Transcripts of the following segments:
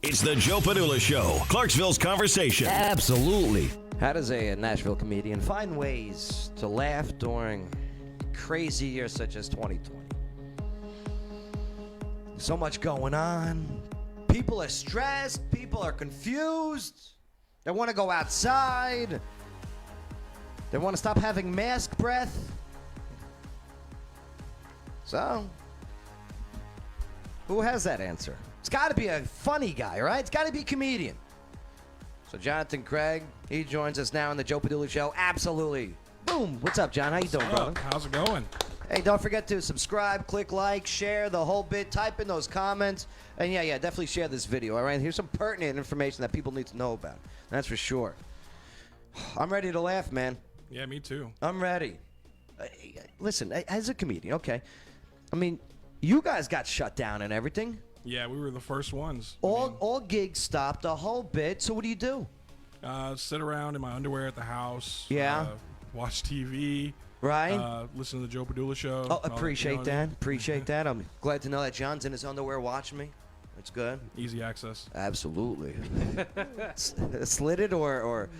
It's the Joe Padula Show, Clarksville's conversation. Absolutely. How does a Nashville comedian find ways to laugh during crazy years such as 2020? So much going on. People are stressed. People are confused. They want to go outside. They want to stop having mask breath. So, who has that answer? It's got to be a funny guy, right? It's got to be a comedian. So Jonathan Craig, he joins us now on the Joe Padula Show. Absolutely. Boom. What's up, John? How you doing, brother? How's it going? Hey, don't forget to subscribe, click like, share the whole bit, type in those comments. And yeah, definitely share this video, all right? Here's some pertinent information that people need to know about. That's for sure. I'm ready to laugh, man. Yeah, me too. I'm ready. Listen, as a comedian, okay, I mean, you guys got shut down and everything. Yeah, we were the first ones. All gigs stopped, the whole bit. So what do you do? Sit around in my underwear at the house. Yeah. Watch TV. Right. Listen to the Joe Padula Show. Oh, appreciate that. Appreciate that. I'm glad to know that John's in his underwear watching me. That's good. Easy access. Absolutely. Slitted or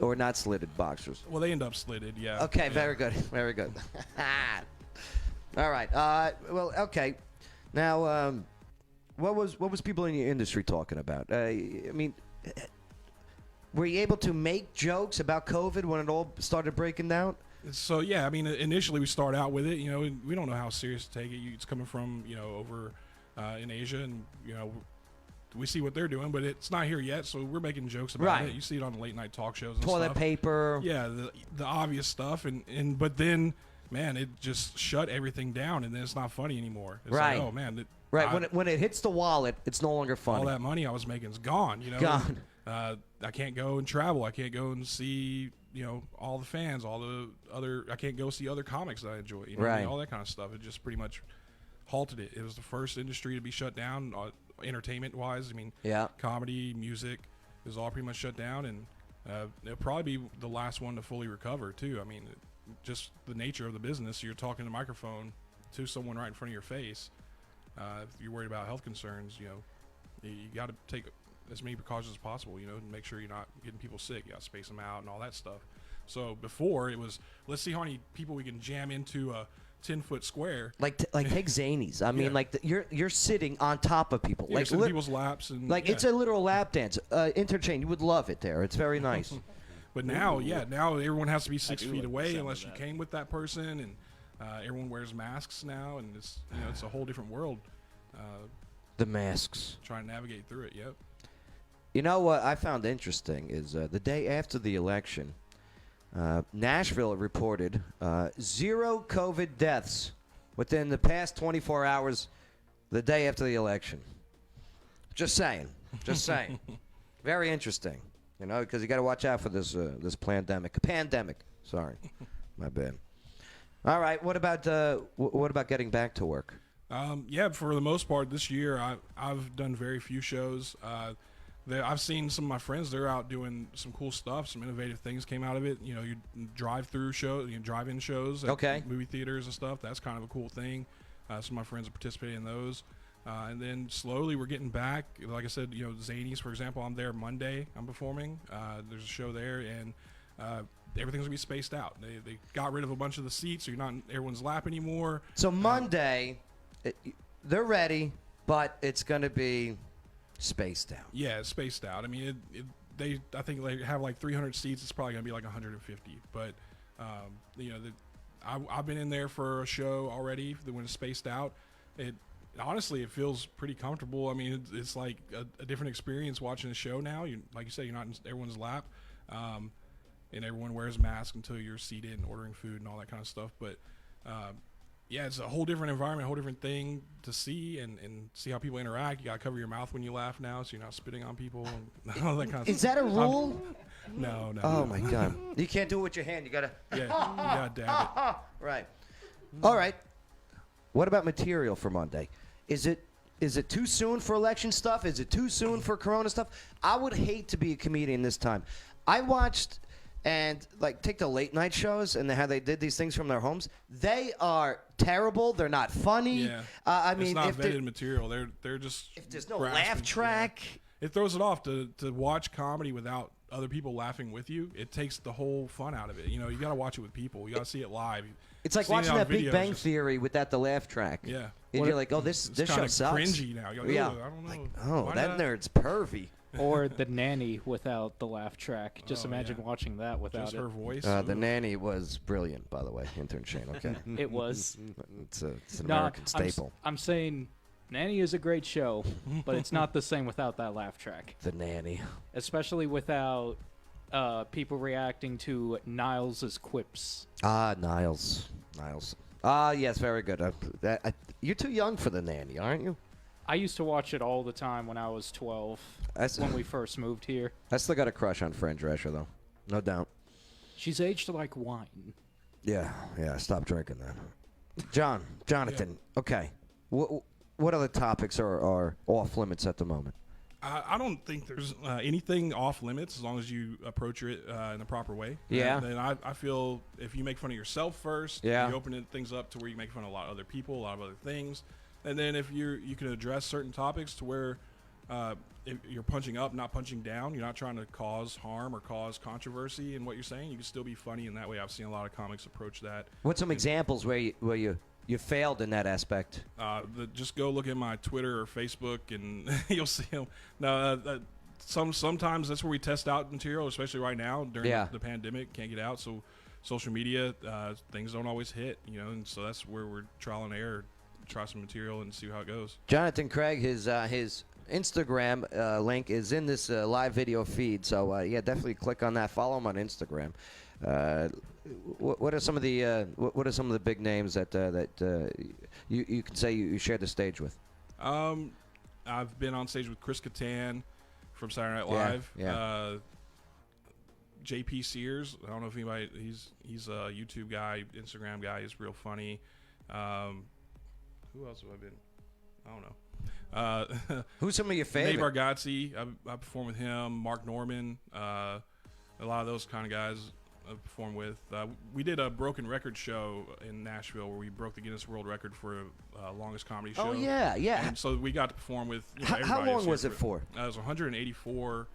not slitted boxers? Well, they end up slitted, yeah. Okay, yeah. very good. Very good. All right. Well, okay. Now, what was people in your industry talking about? I mean, were you able to make jokes about COVID when it all started breaking down? So, yeah, I mean, initially we start out with it. You know, we don't know how serious to take it. It's coming from, over in Asia, and, we see what they're doing, but it's not here yet, so we're making jokes about it. You see it on the late-night talk shows and Toilet stuff. paper. Yeah, the obvious stuff, but then, man, it just shut everything down, and then it's not funny anymore. It's right. like, oh, man. When it hits the wallet, it's no longer funny. All that money I was making is gone, Gone. I can't go and travel. I can't go and see, all the fans, all the other. I can't go see other comics that I enjoy. Right. All that kind of stuff. It just pretty much halted it. It was the first industry to be shut down, entertainment-wise. I mean, comedy, music is all pretty much shut down, and it'll probably be the last one to fully recover too. I mean, just the nature of the business. You're talking to a microphone to someone right in front of your face. If you're worried about health concerns, you got to take as many precautions as possible, to make sure you're not getting people sick. You got to space them out and all that stuff. So before it was, let's see how many people we can jam into a 10-foot square. Like take Zanies. I mean, you're sitting on top of people. Yeah, sitting in people's laps. And, it's a literal lap dance. Interchange. You would love it there. It's very nice. But now everyone has to be 6 feet away unless you came with that person, and everyone wears masks now, and it's it's a whole different world. The masks. Trying to navigate through it. Yep. You know what I found interesting is the day after the election, Nashville reported 0 COVID deaths within the past 24 hours the day after the election. Just saying. Just saying. Very interesting, because you got to watch out for this pandemic. Pandemic. Sorry. My bad. All right. What about getting back to work? Yeah, for the most part this year, I've done very few shows. I've seen some of my friends, they're out doing some cool stuff, some innovative things came out of it. Your drive-through shows, drive-in shows at movie theaters and stuff. That's kind of a cool thing. Some of my friends are participating in those. And then slowly we're getting back. Like I said, Zanies, for example, I'm there Monday. I'm performing. There's a show there, and everything's going to be spaced out. They got rid of a bunch of the seats, so you're not in everyone's lap anymore. So Monday, they're ready, but it's going to be spaced out. Yeah, it's spaced out. I mean, I think they have like 300 seats. It's probably going to be like 150. But, I've been in there for a show already when it's spaced out. Honestly, it feels pretty comfortable. I mean, it's like a different experience watching a show now. Like you said, you're not in everyone's lap. And everyone wears masks until you're seated and ordering food and all that kind of stuff. But, yeah, it's a whole different environment, a whole different thing to see and see how people interact. You got to cover your mouth when you laugh now so you're not spitting on people and all that kind of stuff. Is that a rule? No. Oh, my God. You can't do it with your hand. You got to. Yeah, you got to dab it. Right. All right. What about material for Monday? Is it too soon for election stuff? Is it too soon for Corona stuff? I would hate to be a comedian this time. I watched and take the late night shows and how they did these things from their homes. They are terrible. They're not funny. Yeah. I mean, it's not vetted material. They're just if there's no laugh track. it throws it off to watch comedy without other people laughing with you. It takes the whole fun out of it. You know, you got to watch it with people. You got to see it live. It's like watching that Big Bang Theory without the laugh track. Yeah. And you're like, oh, this show sucks. Cringy now. You're like, yeah. I don't know. Like, oh, that nerd's pervy. Or the Nanny without the laugh track. Just imagine watching that without just her voice. The Nanny was brilliant, by the way. Intern Shane, okay. It was. It's an American staple. I'm saying Nanny is a great show, but it's not the same without that laugh track. The Nanny. Especially without people reacting to Niles' quips. Niles. Yes, very good. You're too young for the Nanny, aren't you? I used to watch it all the time when I was 12, when we first moved here. I still got a crush on Fran Drescher, though. No doubt. She's aged like wine. Yeah, stop drinking that. Jonathan, okay. What other topics are off limits at the moment? I don't think there's anything off limits as long as you approach it in the proper way. Yeah. And I feel if you make fun of yourself first, you open things up to where you make fun of a lot of other people, a lot of other things. And then if you can address certain topics to where if you're punching up, not punching down, you're not trying to cause harm or cause controversy in what you're saying, you can still be funny in that way. I've seen a lot of comics approach that. What's some examples where you failed in that aspect? Just go look at my Twitter or Facebook and you'll see them. No, sometimes that's where we test out material, especially right now during the pandemic. Can't get out, so social media things don't always hit, you know, and so that's where we're trial and error. Try some material and see how it goes. Jonathan Craig, his Instagram link is in this live video feed, so definitely click on that. Follow him on Instagram. What are some of the big names that you can say you shared the stage with? I've been on stage with Chris Kattan from Saturday Night Live. Yeah. JP Sears. I don't know if anybody. He's a YouTube guy, Instagram guy. He's real funny. Who else have I been? I don't know. Who's some of your favorite? Nate Bargatze. I perform with him. Mark Norman. A lot of those kind of guys I perform with. We did a broken record show in Nashville where we broke the Guinness World Record for longest comedy show. Oh, yeah. And so we got to perform with everybody. How long was it for? It was 184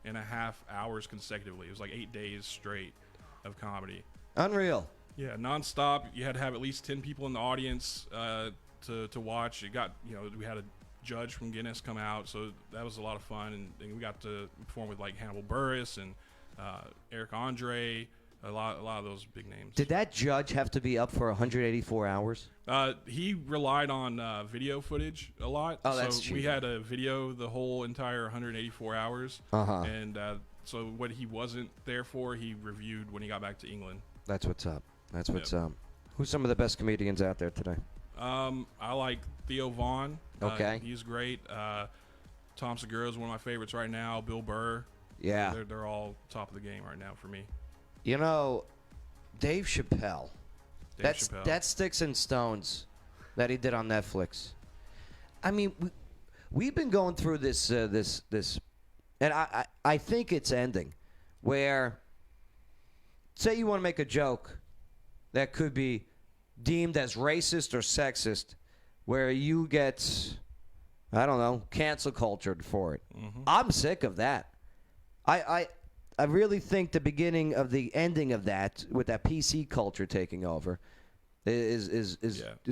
and a half hours consecutively. It was like 8 days straight of comedy. Unreal. Yeah, nonstop. You had to have at least 10 people in the audience to watch. It got, we had a judge from Guinness come out, so that was a lot of fun, and we got to perform with like Hannibal Buress and Eric Andre, a lot of those big names. Did that judge have to be up for 184 hours? He relied on video footage a lot. Oh, that's true. We had a video the whole entire 184 hours, and so what he wasn't there for, he reviewed when he got back to England. That's what's up. That's what's up. Who's some of the best comedians out there today? I like Theo Vaughn. Okay. He's great. Tom Segura is one of my favorites right now. Bill Burr. Yeah. They're all top of the game right now for me. You know, Dave Chappelle. That Sticks and Stones that he did on Netflix. I mean, we've been going through this, and I think it's ending, where, say you want to make a joke that could be deemed as racist or sexist, where you get, I don't know, cancel cultured for it. Mm-hmm. I'm sick of that. I really think the beginning of the ending of that, with that PC culture taking over, is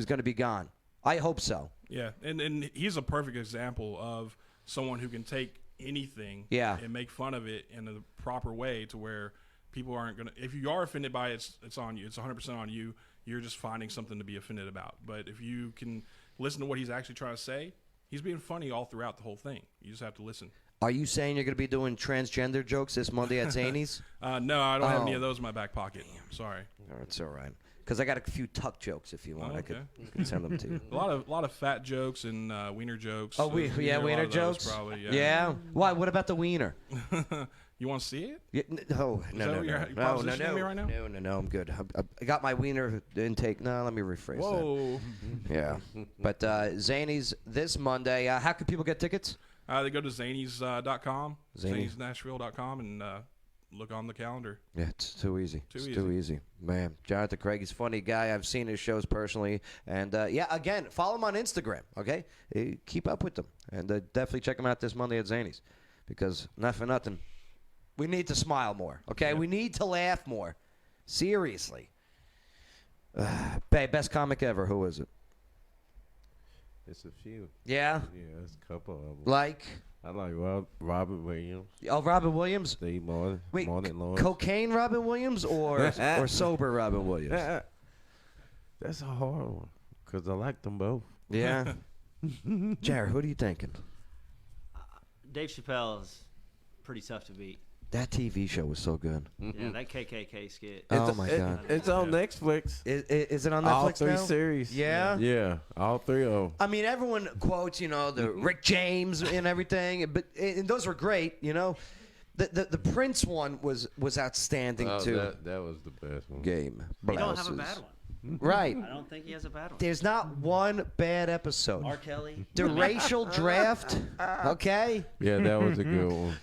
going to be gone. I hope so. Yeah, and he's a perfect example of someone who can take anything and make fun of it in a proper way to where people aren't going to, if you are offended by it, it's on you. It's 100% on you. You're just finding something to be offended about. But if you can listen to what he's actually trying to say, he's being funny all throughout the whole thing. You just have to listen. Are you saying you're going to be doing transgender jokes this Monday at Zany's? No, I don't have any of those in my back pocket. Sorry. It's all right. Because I got a few tuck jokes if you want. Okay. I could send them to you. A lot of fat jokes and wiener jokes. Oh, wiener jokes? Probably, yeah. Why? What about the wiener? You want to see it? Yeah, no. Right now? No, I'm good. I got my wiener intake. No, let me rephrase that. Whoa. Yeah. But Zany's this Monday. How can people get tickets? They go to Zanies.com, ZaniesNashville.com, and look on the calendar. Yeah, it's too easy. Too easy. Man, Jonathan Craig, he's a funny guy. I've seen his shows personally. And, again, follow him on Instagram, okay? Keep up with them. And definitely check him out this Monday at Zany's. because not for nothing, we need to smile more. Okay, we need to laugh more. Seriously. Babe, best comic ever. Who is it? It's a few. Yeah? Yeah, it's a couple of them. Like? I like Robin Williams. Oh, Robin Williams? Steve Martin. Wait, Martin Lawrence. cocaine Robin Williams or sober Robin Williams? That's a hard one because I like them both. Yeah. Jared, who are you thinking? Dave Chappelle is pretty tough to beat. That TV show was so good. Yeah, that KKK skit. Oh, my God. It's on Netflix. Is it on Netflix all three now? series. Yeah? Yeah, all three of them. I mean, everyone quotes, the Rick James and everything, but and those were great, The Prince one was outstanding, too. That was the best one. Game. He don't have a bad one. Right. I don't think he has a bad one. There's not one bad episode. R. Kelly. The racial draft, okay? Yeah, that was a good one.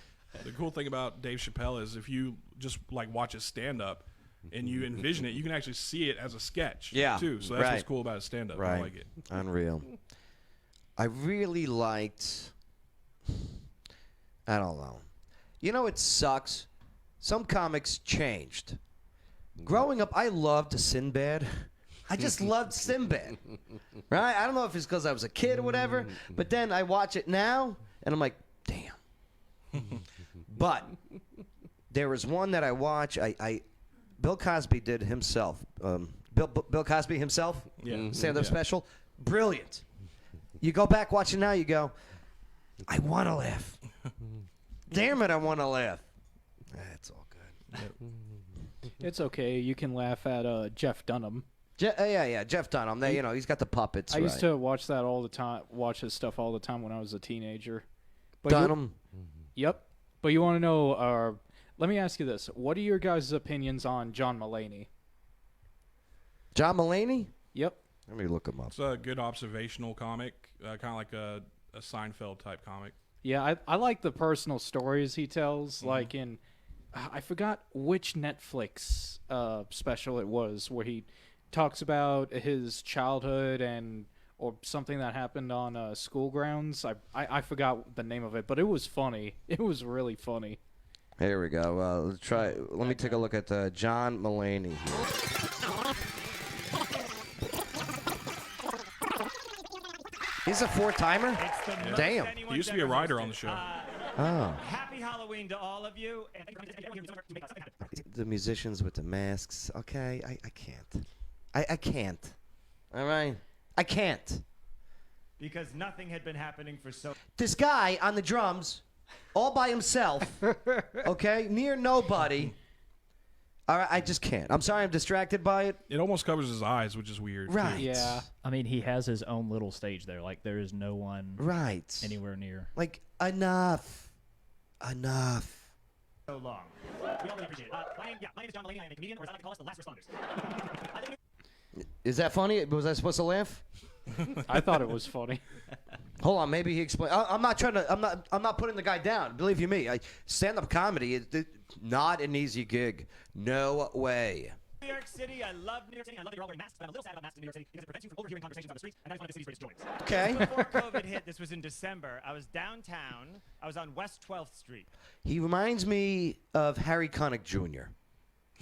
The cool thing about Dave Chappelle is if you just watch his stand-up and you envision it, you can actually see it as a sketch too. So that's what's cool about his stand-up. Right. I like it. Unreal. I really liked, I don't know. It sucks. Some comics changed. Growing up, I loved Sinbad. I just loved Sinbad. Right? I don't know if it's because I was a kid or whatever, but then I watch it now, and I'm like, damn. But there was one that I watch. Bill Cosby did himself. Bill Cosby himself, stand-up special. Brilliant. You go back, watch it now, you go, I want to laugh. Damn it, I want to laugh. That's all good. It's okay. You can laugh at Jeff Dunham. Yeah, Jeff Dunham. He's got the puppets. I used to watch that all the time. Watch his stuff all the time when I was a teenager. But Dunham. Yep. But you want to know? Let me ask you this: what are your guys' opinions on John Mulaney? John Mulaney? Yep. Let me look him up. It's a good observational comic, kind of like a Seinfeld type comic. Yeah, I like the personal stories he tells. Like in, I forgot which Netflix special it was where he talks about his childhood or something that happened on school grounds. I forgot the name of it, but it was funny. It was really funny. Here we go. Let's try. Let me take a look at John Mulaney here. He's a four-timer? Damn. He used to be a writer on the show. Happy Halloween to all of you. The musicians with the masks. Okay, I can't. I can't. All right? I can't. Because nothing had been happening for so... This guy on the drums, all by himself, okay, near nobody. All right, I just can't. I'm sorry I'm distracted by it. It almost covers his eyes, which is weird. Right. Too. Yeah. I mean, he has his own little stage there. Like, there is no one anywhere near. Like, enough. long. We all really appreciate it. My name is John Mulaney. I'm a comedian, or as I like to call us, the last responders. Is that funny? Was I supposed to laugh? I thought it was funny. Hold on, maybe he explained. I'm not trying to. I'm not putting the guy down. Believe you me, stand-up comedy is not an easy gig. No way. New York City, I love New York City. I love that you're all wearing masks, but I'm a little sad about masks in New York City because it prevents you from overhearing conversations on the street, and I just want the city's greatest joys. Okay. Before COVID hit, this was in December. I was downtown. I was on West 12th Street. He reminds me of Harry Connick Jr.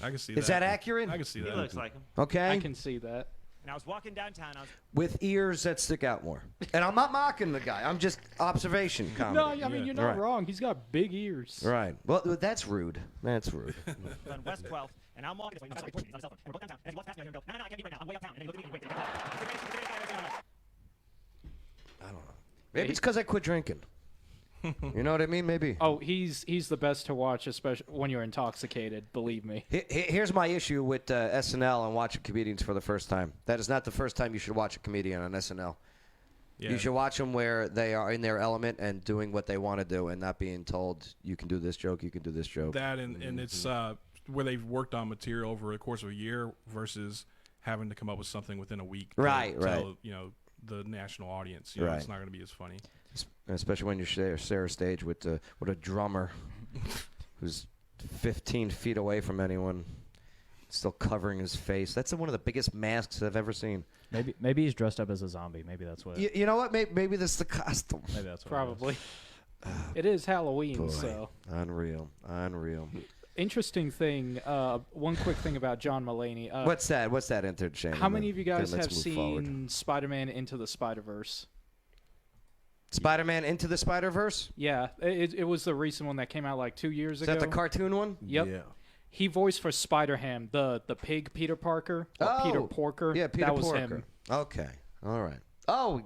I can see that. Is that accurate? I can see that. He looks like him. Okay. I can see that. And I was walking downtown. With ears that stick out more. And I'm not mocking the guy. I'm just observation comedy. No, I mean, you're not wrong. He's got big ears. Right. Well, that's rude. That's rude. On West 12th, and I'm walking this way. And we're both downtown. And he walks past me, and I go, no, I can't leave right now. I'm way uptown. And he looked at me and wait. I don't know. Maybe it's because I quit drinking. You know what I mean? Maybe. Oh, he's the best to watch, especially when you're intoxicated. Believe me. Here's my issue with SNL and watching comedians for the first time. That is not the first time you should watch a comedian on SNL. Yeah. You should watch them where they are in their element and doing what they want to do and not being told, you can do this joke, you can do this joke. That and it's where they've worked on material over the course of a year versus having to come up with something within a week. Right. Tell, the national audience. It's not going to be as funny. Especially when you share a stage with a drummer who's 15 feet away from anyone, still covering his face. That's one of the biggest masks I've ever seen. Maybe he's dressed up as a zombie. Maybe that's what. You know what? Maybe that's the costume. Maybe that's what Probably. It is Halloween, Boy. so. Unreal. Interesting thing. One quick thing about John Mulaney. What's that? What's that interchange? How many of you guys Then have let's move seen forward. Spider-Man Into the Spider-Verse? Spider-Man Into the Spider-Verse? Yeah, it was the recent one that came out like 2 years ago. Is that the cartoon one? Yep. Yeah. He voiced for Spider-Ham, the pig Peter Parker, or Peter Porker. Yeah, Peter that was Porker. him. Okay. All right. Oh,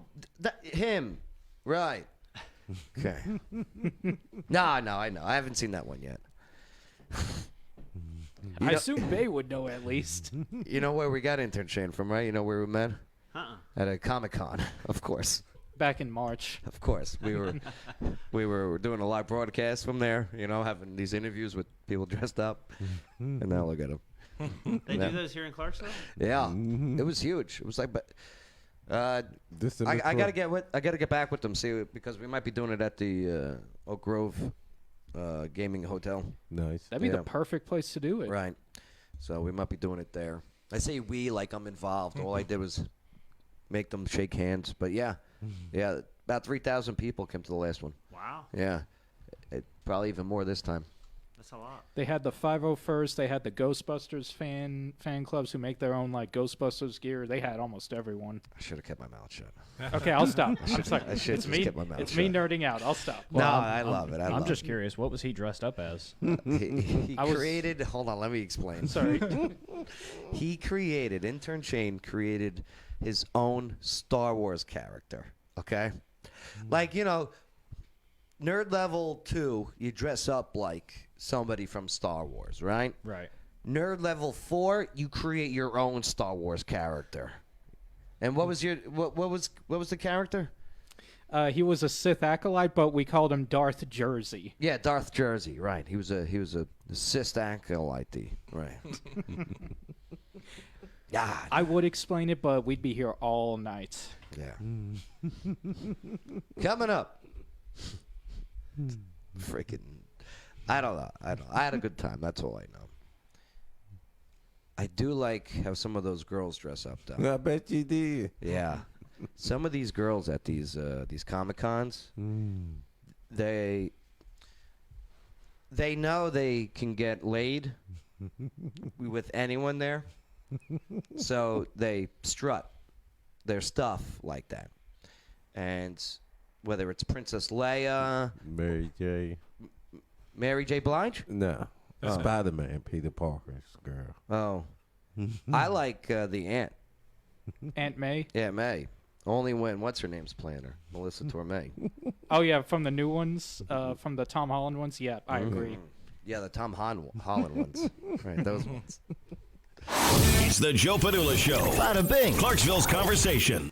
him. Right. Okay. No, I know. I haven't seen that one yet. I assume Bay would know at least. You know where we got intern Shane from, right? You know where we met? At a Comic-Con, of course. Back in March. Of course. We were doing a live broadcast from there, you know, having these interviews with people dressed up. And now look at them. They do those here in Clarksville? Yeah. It was huge. It was like, but I gotta get back with them, see, because we might be doing it at the Oak Grove Gaming Hotel. Nice. That'd be the perfect place to do it. Right. So we might be doing it there. I say we like I'm involved. All I did was make them shake hands. But yeah, about 3,000 people came to the last one. Wow. Yeah, probably even more this time. That's a lot. They had the 501st. They had the Ghostbusters fan clubs who make their own like Ghostbusters gear. They had almost everyone. I should have kept my mouth shut. Okay, I'll stop. I should It's just me. kept my mouth It's shut. me nerding out. I'll stop. No, I love it. I'm just curious. What was he dressed up as? He created. Hold on, let me explain. Sorry. Intern Shane created his own Star Wars character. Okay, like you know, nerd level 2, you dress up like somebody from Star Wars, right? Right. Nerd level 4, you create your own Star Wars character. And what was the character? He was a Sith acolyte, but we called him Darth Jersey. Yeah, Darth Jersey, right. He was a Sith acolyte, right. God. I would explain it, but we'd be here all night. Yeah. Coming up. Freaking. I don't know. I had a good time. That's all I know. I do like how some of those girls dress up, though. I bet you did. Yeah. Some of these girls at these Comic-Cons, they know they can get laid with anyone there. So they strut their stuff like that. And whether it's Princess Leia, Mary J. Blige? No. Spider-Man, Peter Parker's girl. Oh. I like the Aunt. Aunt May? Yeah, May. Only when, what's her name's playing her? Melissa Torme. Oh, yeah, from the new ones, from the Tom Holland ones? Yeah, I agree. Yeah, the Tom Holland ones. Right, those ones. It's the Joe Padula Show. Bada bing. Clarksville's conversation.